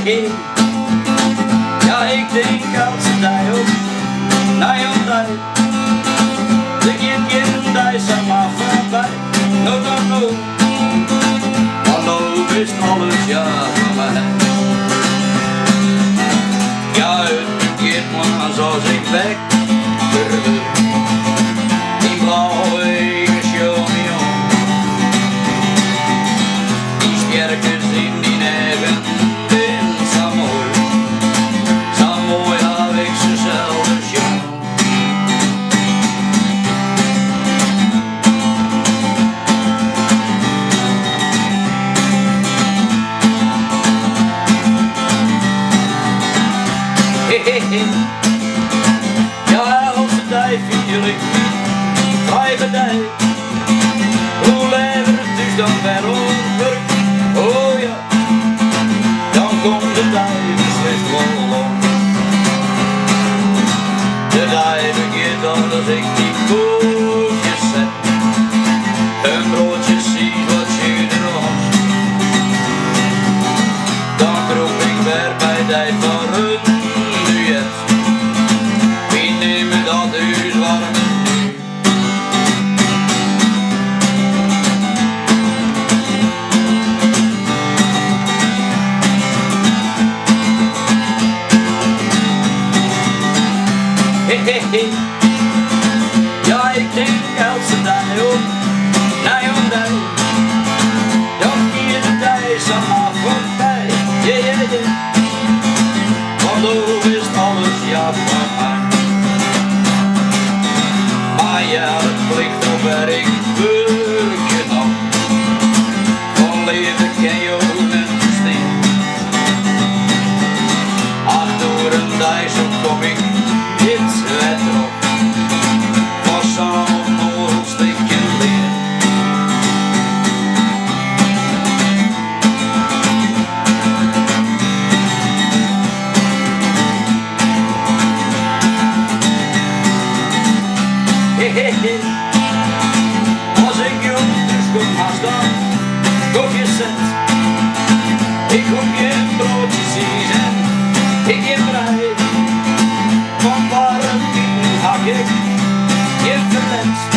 hey. Ja, ik denk als die ook, na je tijd. De kinderen die zijn maar voorbij. No, no, no. Hallo is alles ja voor mij. Ja, het keert maar zoals ik weg. Die blauwe champion. Die sterkes in die neven. En zo mooi heb ik ze zelfs jong. Ja, als de tijd viel ik vrij bedij. Hoe lever het dus dan weer onder? Oh ja, dan komt de tijd beslist wel om. De tijd begint al als ik die koekjes zet. Een broodje zie wat je er was. Dan roep ik weer bij tijd van een duet. Wie neemt dat huis warm nu? Ja, ik denk als ze daar ook, na je dag. Dan hier de tijd samen voorbij, yeah, yeah, yeah. Want hoe is alles ja voor mij. Maar ja, het plicht op werk werk je nog. Van leven ken je ook niet steen. Ach, door een dag zo kom ik dit wet op. Was zo'n onnodig stukje leer. Als ik jong dus kom haast dan, koffie zet. Ik koop je een broodje zie en ik je vrij. Van waar een hak ik je verlet.